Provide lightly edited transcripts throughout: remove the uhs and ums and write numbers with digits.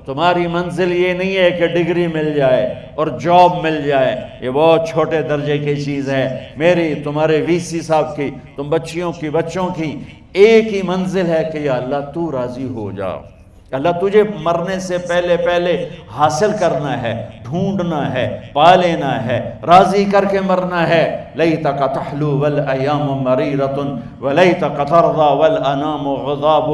تمہاری منزل یہ نہیں ہے کہ ڈگری مل جائے اور جاب مل جائے، یہ بہت چھوٹے درجے کی چیز ہے۔ میری، تمہارے وی سی صاحب کی، تم بچیوں کی، بچوں کی ایک ہی منزل ہے کہ یا اللہ تو راضی ہو جا۔ اللہ تجھے مرنے سے پہلے پہلے حاصل کرنا ہے، ڈھونڈنا ہے، پا لینا ہے، راضی کر کے مرنا ہے۔ لیتک تحلو والایام مریرۃ ولیتک ترضی والانام غضاب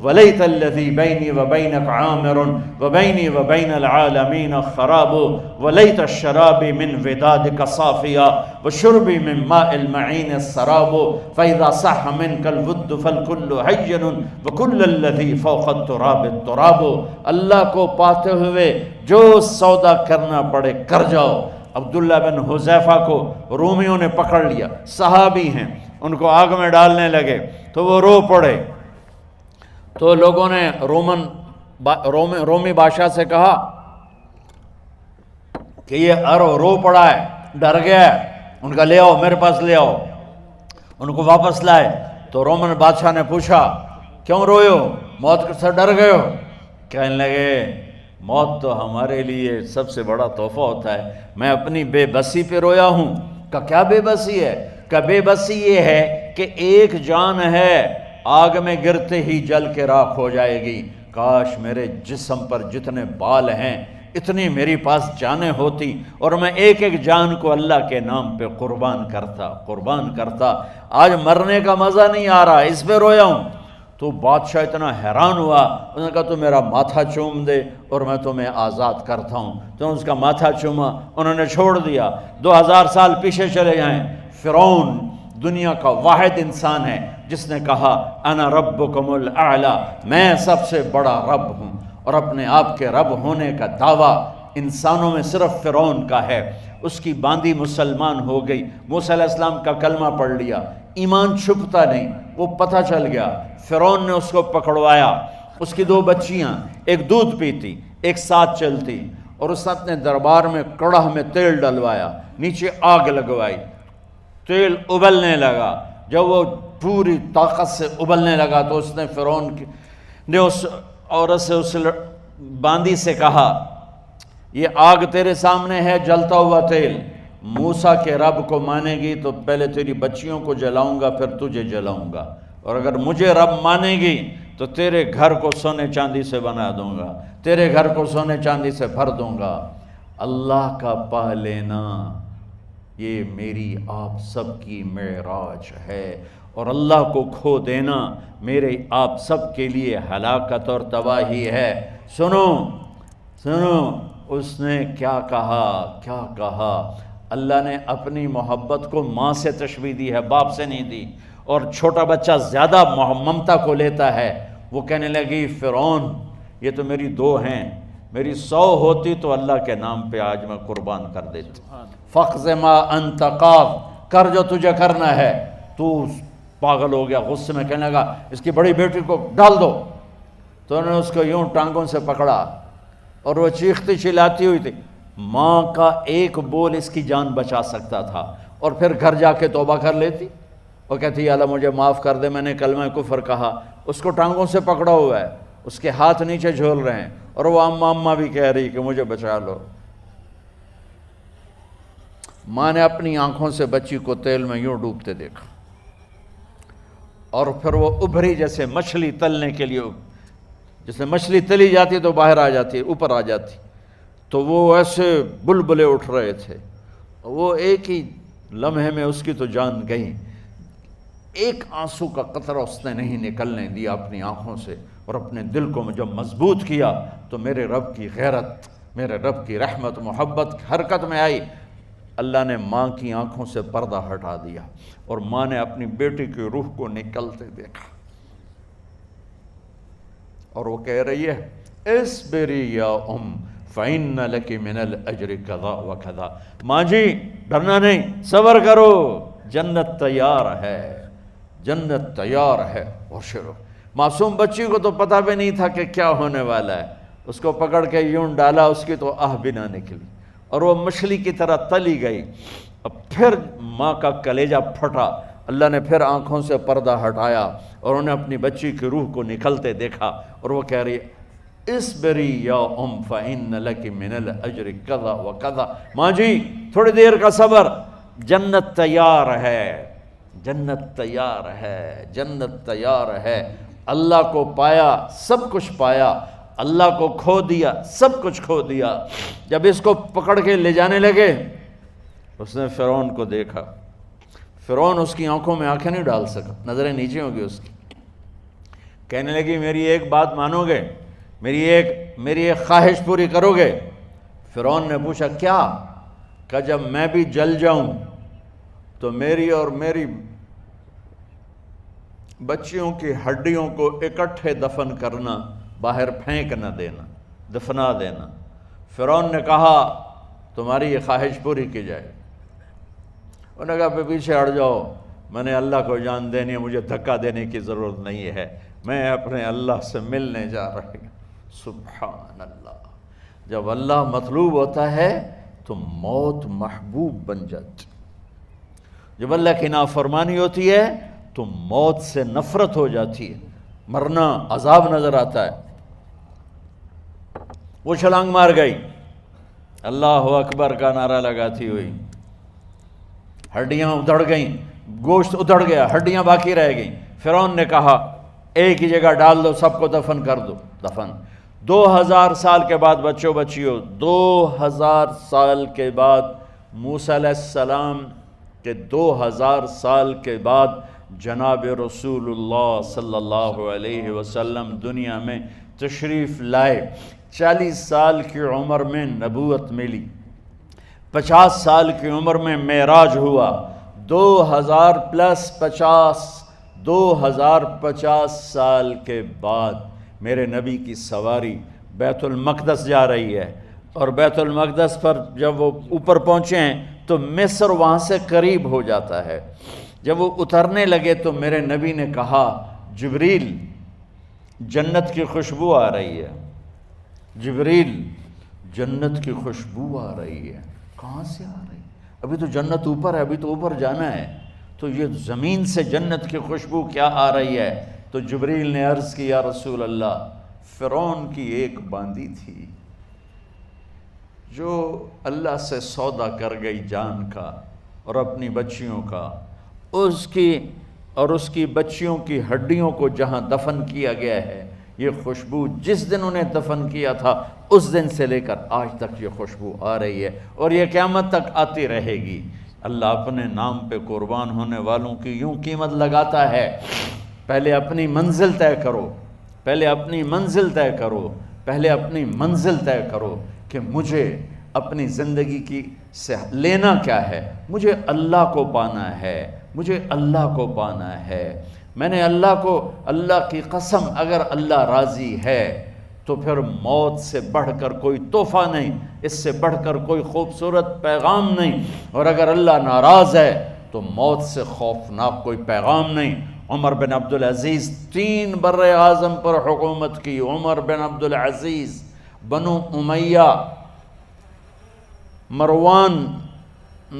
ولیت الذی بینی وبینک عامر وبینی وبین العالمین خراب ولیت الشراب من ودادک صافیا وشربی من ماء المعین السراب فاذا صح منک الود فالکل حین وکل الذی فوق التراب التراب۔ اللہ کو پاتے ہوئے جو سودا کرنا پڑے کر جاؤ۔ عبداللہ بن حذیفہ کو رومیوں نے پکڑ لیا، صحابی ہیں، ان کو آگ میں ڈالنے لگے تو وہ رو پڑے، تو لوگوں نے رومی بادشاہ سے کہا کہ یہ رو پڑا ہے، ڈر گیا ہے، ان کا لے آؤ، میرے پاس لے آؤ۔ ان کو واپس لائے تو رومن بادشاہ نے پوچھا کیوں روئے ہو، موت سے ڈر گئے ہو؟ کہنے لگے موت تو ہمارے لیے سب سے بڑا تحفہ ہوتا ہے، میں اپنی بے بسی پہ رویا ہوں۔ کہ کیا بے بسی ہے؟ کہ بے بسی یہ ہے کہ ایک جان ہے آگ میں گرتے ہی جل کے راکھ ہو جائے گی، کاش میرے جسم پر جتنے بال ہیں اتنی میری پاس جانیں ہوتی اور میں ایک ایک جان کو اللہ کے نام پہ قربان کرتا۔ آج مرنے کا مزہ نہیں آ رہا، اس پہ رویا ہوں۔ تو بادشاہ اتنا حیران ہوا، انہوں نے کہا تو میرا ماتھا چوم دے اور میں تمہیں آزاد کرتا ہوں۔ تو اس کا ماتھا چوما، انہوں نے چھوڑ دیا۔ 2000 سال پیچھے چلے جائیں، فرعون دنیا کا واحد انسان ہے جس نے کہا انا ربکم الاعلی، میں سب سے بڑا رب ہوں، اور اپنے آپ کے رب ہونے کا دعویٰ انسانوں میں صرف فرعون کا ہے۔ اس کی باندی مسلمان ہو گئی، موسیٰ علیہ السلام کا کلمہ پڑھ لیا، ایمان چھپتا نہیں، وہ پتہ چل گیا۔ فرعون نے اس کو پکڑوایا، اس کی 2 بچیاں، ایک دودھ پیتی ایک ساتھ چلتی، اور اس نے اپنے دربار میں کڑاہ میں تیل ڈلوایا، نیچے آگ لگوائی، تیل ابلنے لگا۔ جب وہ پوری طاقت سے ابلنے لگا تو اس نے فرعون نے اس عورت سے، اس باندی سے کہا یہ آگ تیرے سامنے ہے، جلتا ہوا تیل، موسیٰ کے رب کو مانے گی تو پہلے تیری بچیوں کو جلاؤں گا پھر تجھے جلاؤں گا، اور اگر مجھے رب مانے گی تو تیرے گھر کو سونے چاندی سے بنا دوں گا، تیرے گھر کو سونے چاندی سے بھر دوں گا۔ اللہ کا پا لینا یہ میری آپ سب کی معراج ہے، اور اللہ کو کھو دینا میرے آپ سب کے لیے ہلاکت اور تباہی ہے۔ سنو اس نے کیا کہا۔ اللہ نے اپنی محبت کو ماں سے تشبیہ دی ہے، باپ سے نہیں دی، اور چھوٹا بچہ زیادہ ممتا کو لیتا ہے۔ وہ کہنے لگی فرعون یہ تو میری 2 ہیں، میری 100 ہوتی تو اللہ کے نام پہ آج میں قربان کر دیتی۔ فَقْضِ مَا أَنْتَ قَاضٍ، کر جو تجھے کرنا ہے۔ تو پاگل ہو گیا، غصے میں کہنے لگا اس کی بڑی بیٹی کو ڈال دو۔ تو انہوں نے اس کو یوں ٹانگوں سے پکڑا اور وہ چیختی چلاتی ہوئی تھی۔ ماں کا ایک بول اس کی جان بچا سکتا تھا، اور پھر گھر جا کے توبہ کر لیتی اور کہتی یا اللہ مجھے معاف کر دے، میں نے کلمہ کفر کہا۔ اس کو ٹانگوں سے پکڑا ہوا ہے، اس کے ہاتھ نیچے جھول رہے ہیں، اور وہ اماں بھی کہہ رہی کہ مجھے بچا لو۔ ماں نے اپنی آنکھوں سے بچی کو تیل میں یوں ڈوبتے دیکھا، اور پھر وہ ابھری جیسے مچھلی تلنے کے لیے، جیسے مچھلی تلی جاتی تو باہر آ جاتی، اوپر آ جاتی، تو وہ ایسے بلبلے اٹھ رہے تھے۔ وہ ایک ہی لمحے میں اس کی تو جان گئی، ایک آنسو کا قطرہ اس نے نہیں نکلنے دیا اپنی آنکھوں سے، اور اپنے دل کو جب مضبوط کیا تو میرے رب کی غیرت، میرے رب کی رحمت محبت حرکت میں آئی۔ اللہ نے ماں کی آنکھوں سے پردہ ہٹا دیا، اور ماں نے اپنی بیٹی کی روح کو نکلتے دیکھا، اور وہ کہہ رہی ہے اصبری یا ام فإن لک من الأجر کذا وکذا۔ ماں جی ڈرنا نہیں، صبر کرو، جنت تیار ہے، جنت تیار ہے۔ اور شروع معصوم بچی کو تو پتہ بھی نہیں تھا کہ کیا ہونے والا ہے، اس کو پکڑ کے یوں ڈالا، اس کی تو آہ بھی نہ نکلی، اور وہ مچھلی کی طرح تلی گئی۔ اب پھر ماں کا کلیجہ پھٹا، اللہ نے پھر آنکھوں سے پردہ ہٹایا، اور انہیں اپنی بچی کی روح کو نکلتے دیکھا، اور وہ کہہ رہی اسبری یا فإن لک من الاجر کذا و کذا، ماں جی تھوڑی دیر کا صبر، جنت تیار ہے، جنت تیار ہے، جنت تیار ہے۔ اللہ کو پایا سب کچھ پایا، اللہ کو کھو دیا سب کچھ کھو دیا۔ جب اس کو پکڑ کے لے جانے لگے، اس نے فرعون کو دیکھا، فرعون اس کی آنکھوں میں آنکھیں نہیں ڈال سکا، نظریں نیچے ہوں گی اس کی۔ کہنے لگی میری ایک بات مانو گے، میری ایک خواہش پوری کرو گے؟ فرعون نے پوچھا کیا؟ کہ جب میں بھی جل جاؤں تو میری اور میری بچیوں کی ہڈیوں کو اکٹھے دفن کرنا، باہر پھینک نہ دینا، دفنا دینا۔ فرعون نے کہا تمہاری یہ خواہش پوری کی جائے۔ انہوں نے کہا پیچھے ہٹ جاؤ، میں نے اللہ کو جان دینی ہے، مجھے دھکا دینے کی ضرورت نہیں ہے، میں اپنے اللہ سے ملنے جا رہا ہوں۔ سبحان اللہ، جب اللہ مطلوب ہوتا ہے تو موت محبوب بن جاتی، جب اللہ کی نافرمانی ہوتی ہے تو موت سے نفرت ہو جاتی ہے، مرنا عذاب نظر آتا ہے۔ وہ چھلانگ مار گئی، اللہ اکبر کا نعرہ لگاتی ہوئی، ہڈیاں ادھڑ گئیں، گوشت ادھڑ گیا، ہڈیاں باقی رہ گئیں۔ فرعون نے کہا ایک ہی جگہ ڈال دو، سب کو دفن کر دو۔ دفن 2000 سال کے بعد، بچوں بچیوں 2000 سال کے بعد، موسیٰ علیہ السلام کے 2000 سال کے بعد جناب رسول اللہ صلی اللہ علیہ وسلم دنیا میں تشریف لائے۔ 40 سال کی عمر میں نبوت ملی، 50 سال کی عمر میں معراج ہوا، 2050 سال کے بعد میرے نبی کی سواری بیت المقدس جا رہی ہے، اور بیت المقدس پر جب وہ اوپر پہنچے ہیں تو مصر وہاں سے قریب ہو جاتا ہے۔ جب وہ اترنے لگے تو میرے نبی نے کہا جبریل جنت کی خوشبو آ رہی ہے، جبریل جنت کی خوشبو آ رہی ہے۔ کہاں سے آ رہی ہے؟ ابھی تو جنت اوپر ہے، ابھی تو اوپر جانا ہے، تو یہ زمین سے جنت کی خوشبو کیا آ رہی ہے؟ تو جبریل نے عرض کی یا رسول اللہ، فرعون کی ایک باندی تھی جو اللہ سے سودا کر گئی جان کا اور اپنی بچیوں کا، اس کی بچیوں کی ہڈیوں کو جہاں دفن کیا گیا ہے، یہ خوشبو جس دن انہیں دفن کیا تھا اس دن سے لے کر آج تک یہ خوشبو آ رہی ہے، اور یہ قیامت تک آتی رہے گی۔ اللہ اپنے نام پہ قربان ہونے والوں کی یوں قیمت لگاتا ہے۔ پہلے اپنی منزل طے کرو، پہلے اپنی منزل طے کرو، پہلے اپنی منزل طے کرو کہ مجھے اپنی زندگی کی سے لینا کیا ہے۔ مجھے اللہ کو پانا ہے، مجھے اللہ کو پانا ہے۔ میں نے اللہ کی قسم، اگر اللہ راضی ہے تو پھر موت سے بڑھ کر کوئی تحفہ نہیں، اس سے بڑھ کر کوئی خوبصورت پیغام نہیں، اور اگر اللہ ناراض ہے تو موت سے خوفناک کوئی پیغام نہیں۔ عمر بن عبدالعزیز 3 بر اعظم پر حکومت کی۔ عمر بن عبدالعزیز، بنو امیہ، مروان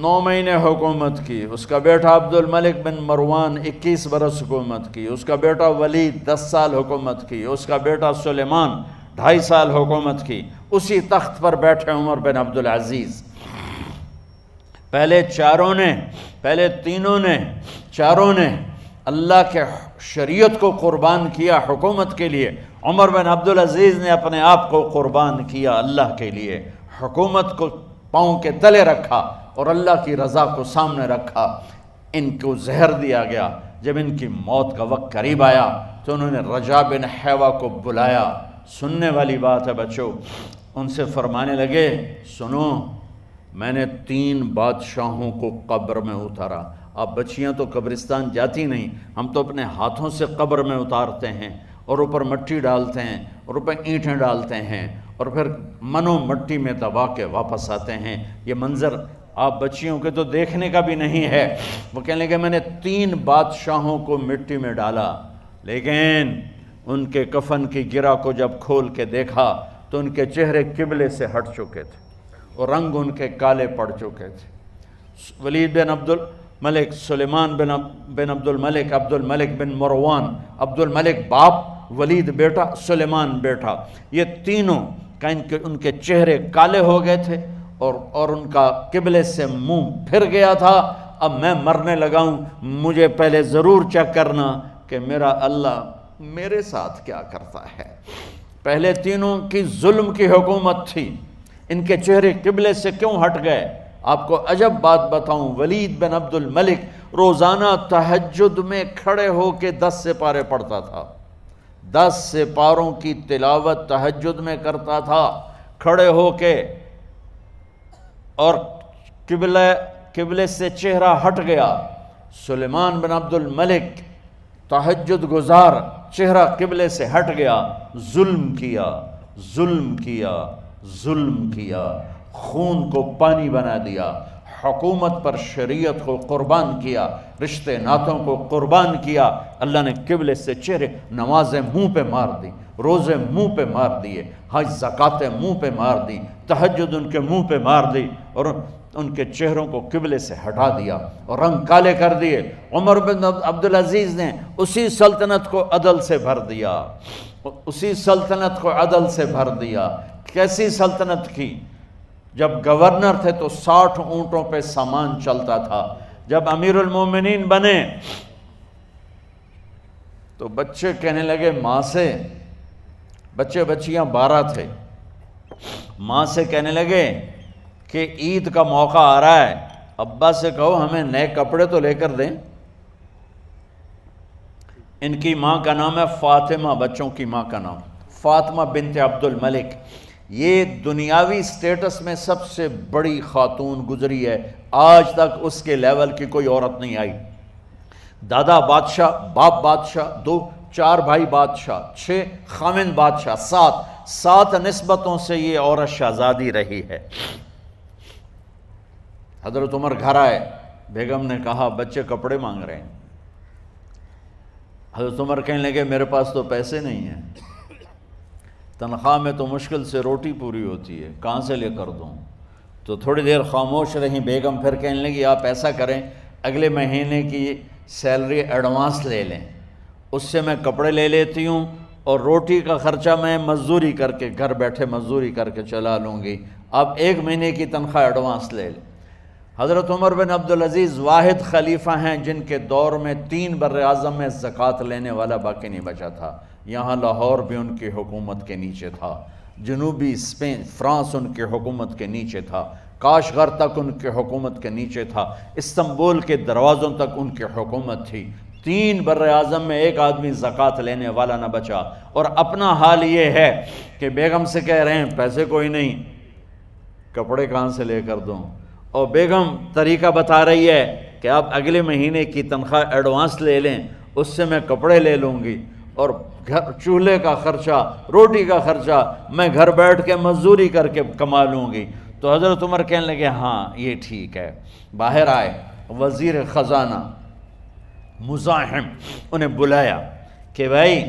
9 مہینے حکومت کی، اس کا بیٹا عبد الملک بن مروان 21 برس حکومت کی، اس کا بیٹا ولید 10 سال حکومت کی، اس کا بیٹا سلیمان 2.5 سال حکومت کی۔ اسی تخت پر بیٹھے عمر بن عبدالعزیز۔ پہلے چاروں نے اللہ کے شریعت کو قربان کیا حکومت کے لیے۔ عمر بن عبدالعزیز نے اپنے آپ کو قربان کیا اللہ کے لیے، حکومت کو پاؤں کے تلے رکھا اور اللہ کی رضا کو سامنے رکھا۔ ان کو زہر دیا گیا۔ جب ان کی موت کا وقت قریب آیا تو انہوں نے رجا بن حیوہ کو بلایا۔ سننے والی بات ہے بچوں، ان سے فرمانے لگے سنو، میں نے 3 بادشاہوں کو قبر میں اتارا۔ اب بچیاں تو قبرستان جاتی نہیں، ہم تو اپنے ہاتھوں سے قبر میں اتارتے ہیں، اور اوپر مٹی ڈالتے ہیں، اور اوپر اینٹیں ڈالتے ہیں، اور پھر منو مٹی میں دبا کے واپس آتے ہیں۔ یہ منظر آپ بچیوں کے تو دیکھنے کا بھی نہیں ہے۔ وہ کہنے لگے میں نے 3 بادشاہوں کو مٹی میں ڈالا، لیکن ان کے کفن کی گرہ کو جب کھول کے دیکھا تو ان کے چہرے قبلے سے ہٹ چکے تھے اور رنگ ان کے کالے پڑ چکے تھے۔ ولید بن عبد الملک، سلیمان بن عبد الملک، عبد الملک بن مروان، عبد الملک باپ ولید بیٹا، سلیمان بیٹا، یہ تینوں کا ان کے چہرے کالے ہو گئے تھے اور ان کا قبلے سے منہ پھر گیا تھا۔ اب میں مرنے لگا ہوں، مجھے پہلے ضرور چیک کرنا کہ میرا اللہ میرے ساتھ کیا کرتا ہے۔ پہلے تینوں کی ظلم کی حکومت تھی، ان کے چہرے قبلے سے کیوں ہٹ گئے؟ آپ کو عجب بات بتاؤں، ولید بن عبد الملک روزانہ تہجد میں کھڑے ہو کے 10 سپارے پڑھتا تھا، 10 سپاروں کی تلاوت تہجد میں کرتا تھا کھڑے ہو کے، اور قبلے سے چہرہ ہٹ گیا۔ سلیمان بن عبد الملک تہجد گزار، چہرہ قبلے سے ہٹ گیا، ظلم کیا، ظلم کیا، ظلم کیا، خون کو پانی بنا دیا، حکومت پر شریعت کو قربان کیا، رشتے ناتوں کو قربان کیا۔ اللہ نے قبلے سے چہرے، نمازیں منہ پہ مار دی، روزے منہ پہ مار دیے، حج زکاتیں منہ پہ مار دی، تہجد ان کے منہ پہ مار دی، اور ان کے چہروں کو قبلے سے ہٹا دیا اور رنگ کالے کر دیے۔ عمر بن عبدالعزیز نے اسی سلطنت کو عدل سے بھر دیا، اسی سلطنت کو عدل سے بھر دیا۔ کیسی سلطنت کی؟ جب گورنر تھے تو 60 اونٹوں پہ سامان چلتا تھا، جب امیر المومنین بنے تو بچے کہنے لگے ماں سے، بچے بچیاں 12 تھے، ماں سے کہنے لگے کہ عید کا موقع آ رہا ہے، ابا سے کہو ہمیں نئے کپڑے تو لے کر دیں۔ ان کی ماں کا نام ہے فاطمہ، بچوں کی ماں کا نام فاطمہ بنت عبد الملک۔ یہ دنیاوی سٹیٹس میں سب سے بڑی خاتون گزری ہے، آج تک اس کے لیول کی کوئی عورت نہیں آئی۔ دادا بادشاہ، باپ بادشاہ، 4 بھائی بادشاہ، 6 خامند بادشاہ، 7 نسبتوں سے یہ عورت شہزادی رہی ہے۔ حضرت عمر گھر آئے، بیگم نے کہا بچے کپڑے مانگ رہے ہیں۔ حضرت عمر کہنے لگے میرے پاس تو پیسے نہیں ہیں، تنخواہ میں تو مشکل سے روٹی پوری ہوتی ہے، کہاں سے لے کر دوں؟ تو تھوڑی دیر خاموش رہیں بیگم، پھر کہنے لگی آپ ایسا کریں اگلے مہینے کی سیلری ایڈوانس لے لیں، اس سے میں کپڑے لے لیتی ہوں اور روٹی کا خرچہ میں مزدوری کر کے گھر بیٹھے مزدوری کر کے چلا لوں گی، آپ 1 مہینے کی تنخواہ ایڈوانس لے لیں۔ حضرت عمر بن عبدالعزیز واحد خلیفہ ہیں جن کے دور میں 3 بر اعظم میں زکوٰۃ لینے والا باقی نہیں بچا تھا۔ یہاں لاہور بھی ان کی حکومت کے نیچے تھا، جنوبی اسپین فرانس ان کی حکومت کے نیچے تھا، کاشغر تک ان کی حکومت کے نیچے تھا، استنبول کے دروازوں تک ان کی حکومت تھی۔ 3 بر اعظم میں ایک آدمی زکوٰۃ لینے والا نہ بچا، اور اپنا حال یہ ہے کہ بیگم سے کہہ رہے ہیں پیسے کوئی نہیں، کپڑے کہاں سے لے کر دوں؟ اور بیگم طریقہ بتا رہی ہے کہ آپ اگلے مہینے کی تنخواہ ایڈوانس لے لیں، اس سے میں کپڑے لے لوں گی، اور چولہے کا خرچہ، روٹی کا خرچہ میں گھر بیٹھ کے مزدوری کر کے کما لوں گی۔ تو حضرت عمر کہنے لگے ہاں یہ ٹھیک ہے۔ باہر آئے وزیر خزانہ مزاحم، انہیں بلایا کہ بھائی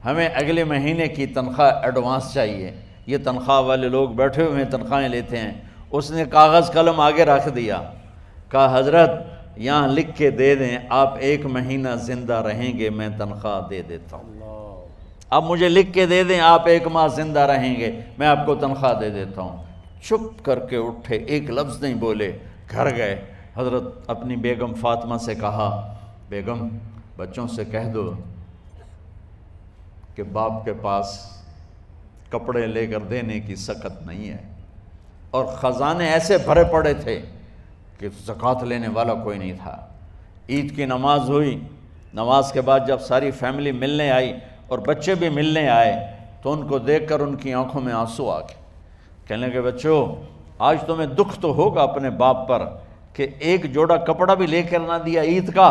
ہمیں اگلے مہینے کی تنخواہ ایڈوانس چاہیے، یہ تنخواہ والے لوگ بیٹھے ہوئے ہیں تنخواہیں لیتے ہیں۔ اس نے کاغذ قلم آگے رکھ دیا، کہا حضرت یہاں لکھ کے دے دیں آپ 1 مہینہ زندہ رہیں گے میں تنخواہ دے دیتا ہوں، اب مجھے لکھ کے دے دیں آپ 1 ماہ زندہ رہیں گے میں آپ کو تنخواہ دے دیتا ہوں۔ چپ کر کے اٹھے، ایک لفظ نہیں بولے، گھر گئے۔ حضرت اپنی بیگم فاطمہ سے کہا بیگم بچوں سے کہہ دو کہ باپ کے پاس کپڑے لے کر دینے کی سکت نہیں ہے، اور خزانے ایسے بھرے پڑے تھے کہ زکوٰۃ لینے والا کوئی نہیں تھا۔ عید کی نماز ہوئی، نماز کے بعد جب ساری فیملی ملنے آئی اور بچے بھی ملنے آئے تو ان کو دیکھ کر ان کی آنکھوں میں آنسو آ گئے۔ کہنے لگے بچوں آج تمہیں دکھ تو ہوگا اپنے باپ پر کہ ایک جوڑا کپڑا بھی لے کر نہ دیا عید کا۔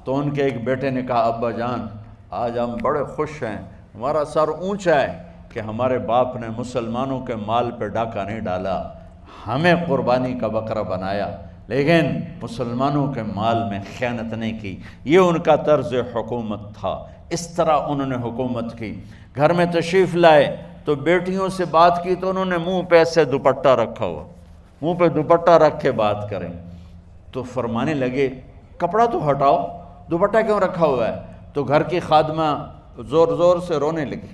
تو ان کے ایک بیٹے نے کہا ابا جان آج ہم بڑے خوش ہیں، ہمارا سر اونچا ہے کہ ہمارے باپ نے مسلمانوں کے مال پہ ڈاکہ نہیں ڈالا، ہمیں قربانی کا بکرا بنایا، لیکن مسلمانوں کے مال میں خیانت نہیں کی۔ یہ ان کا طرز حکومت تھا، اس طرح انہوں نے حکومت کی۔ گھر میں تشریف لائے تو بیٹیوں سے بات کی تو انہوں نے منہ پہ ایسے دوپٹہ رکھا ہوا، منہ پہ دوپٹہ رکھ کے بات کریں تو فرمانے لگے کپڑا تو ہٹاؤ، دوپٹہ کیوں رکھا ہوا ہے؟ تو گھر کی خادمہ زور زور سے رونے لگی،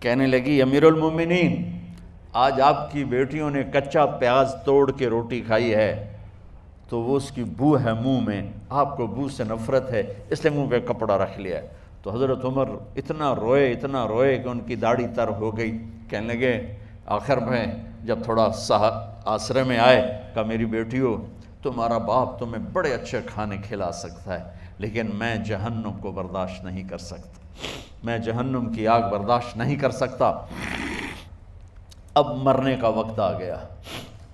کہنے لگی امیر المومنین آج آپ کی بیٹیوں نے کچا پیاز توڑ کے روٹی کھائی ہے تو وہ اس کی بو ہے منہ میں، آپ کو بو سے نفرت ہے اس لیے منہ پہ کپڑا رکھ لیا ہے۔ تو حضرت عمر اتنا روئے کہ ان کی داڑھی تر ہو گئی۔ کہنے لگے آخر میں جب تھوڑا آسرے میں آئے، کہا میری بیٹیوں تمہارا باپ تمہیں بڑے اچھے کھانے کھلا سکتا ہے لیکن میں جہنم کو برداشت نہیں کر سکتا، میں جہنم کی آگ برداشت نہیں کر سکتا۔ اب مرنے کا وقت آ گیا۔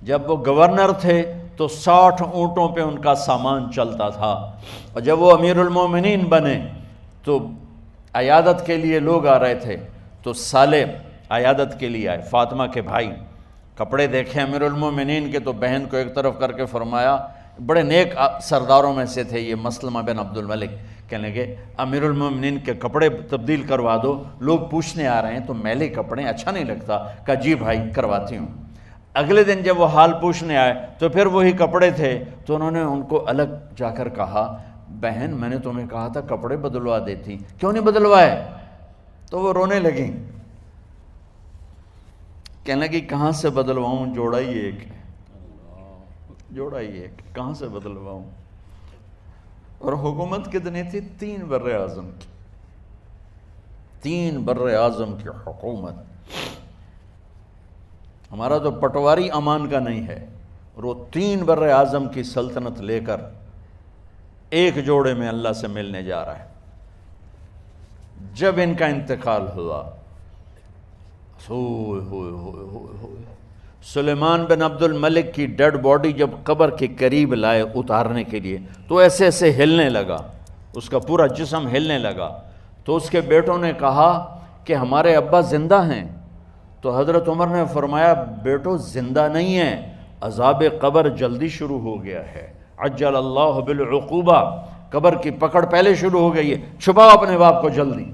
جب وہ گورنر تھے تو 60 اونٹوں پہ ان کا سامان چلتا تھا، اور جب وہ امیر المومنین بنے تو عیادت کے لیے لوگ آ رہے تھے، تو سالے عیادت کے لیے آئے، فاطمہ کے بھائی، کپڑے دیکھے امیر المومنین کے تو بہن کو ایک طرف کر کے فرمایا، بڑے نیک سرداروں میں سے تھے یہ مسلمہ بن عبد الملک، کہنے لگے امیر المومنین کے کپڑے تبدیل کروا دو، لوگ پوچھنے آ رہے ہیں تو میلے کپڑے اچھا نہیں لگتا۔ کہا جی بھائی کرواتی ہوں۔ اگلے دن جب وہ حال پوچھنے آئے تو پھر وہی کپڑے تھے، تو انہوں نے ان کو الگ جا کر کہا بہن میں نے تمہیں کہا تھا کپڑے بدلوا دیتی، کیوں نہیں بدلوائے؟ تو وہ رونے لگیں، کہنے لگی کہاں سے بدلواؤں، جوڑا ہی ایک کہاں سے بدلواؤں؟ اور حکومت کتنی تھی؟ 3 بر اعظم کی، 3 بر اعظم کی حکومت۔ ہمارا تو پٹواری امان کا نہیں ہے، اور وہ 3 بر اعظم کی سلطنت لے کر ایک جوڑے میں اللہ سے ملنے جا رہا ہے۔ جب ان کا انتقال ہوا، سلیمان بن عبد الملک کی ڈیڈ باڈی جب قبر کے قریب لائے اتارنے کے لیے تو ایسے ایسے ہلنے لگا، اس کا پورا جسم ہلنے لگا۔ تو اس کے بیٹوں نے کہا کہ ہمارے ابا زندہ ہیں، تو حضرت عمر نے فرمایا بیٹو زندہ نہیں ہیں، عذاب قبر جلدی شروع ہو گیا ہے، عجل اللہ بالعقوبہ، قبر کی پکڑ پہلے شروع ہو گئی ہے، چھپاؤ اپنے باپ کو جلدی۔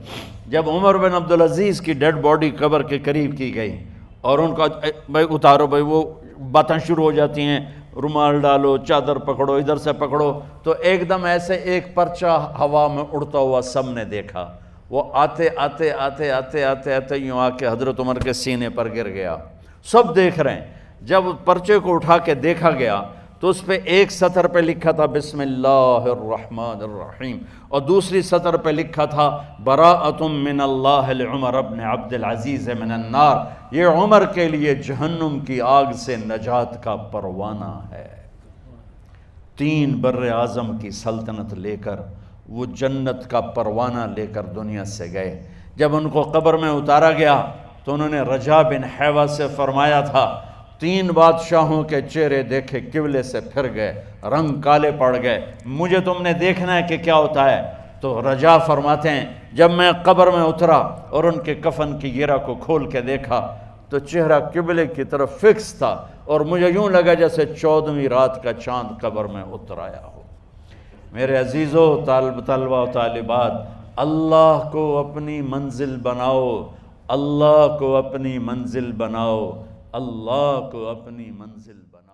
جب عمر بن عبدالعزیز کی ڈیڈ باڈی قبر کے قریب کی گئی اور ان کا بھائی اتارو، بھائی وہ باتیں شروع ہو جاتی ہیں، رومال ڈالو، چادر پکڑو، ادھر سے پکڑو، تو ایک دم ایسے ایک پرچہ ہوا میں اڑتا ہوا سب نے دیکھا، وہ آتے آتے آتے آتے آتے آتے یوں آ کے حضرت عمر کے سینے پر گر گیا۔ سب دیکھ رہے ہیں۔ جب پرچے کو اٹھا کے دیکھا گیا تو اس پہ ایک سطر پہ لکھا تھا بسم اللہ الرحمن الرحیم، اور دوسری سطر پہ لکھا تھا براءۃ من اللہ لعمر بن عبد العزیز من النار، یہ عمر کے لیے جہنم کی آگ سے نجات کا پروانہ ہے۔ 3 بر اعظم کی سلطنت لے کر وہ جنت کا پروانہ لے کر دنیا سے گئے۔ جب ان کو قبر میں اتارا گیا تو انہوں نے رجا بن حیوہ سے فرمایا تھا 3 بادشاہوں کے چہرے دیکھے قبلے سے پھر گئے، رنگ کالے پڑ گئے، مجھے تم نے دیکھنا ہے کہ کیا ہوتا ہے؟ تو رجا فرماتے ہیں جب میں قبر میں اترا اور ان کے کفن کی گرہ کو کھول کے دیکھا تو چہرہ قبلے کی طرف فکس تھا، اور مجھے یوں لگا جیسے 14ویں رات کا چاند قبر میں اتر آیا ہو۔ میرے عزیزو، طلبہ و طالبات، اللہ کو اپنی منزل بناؤ، اللہ کو اپنی منزل بناؤ، اللہ کو اپنی منزل بناؤ۔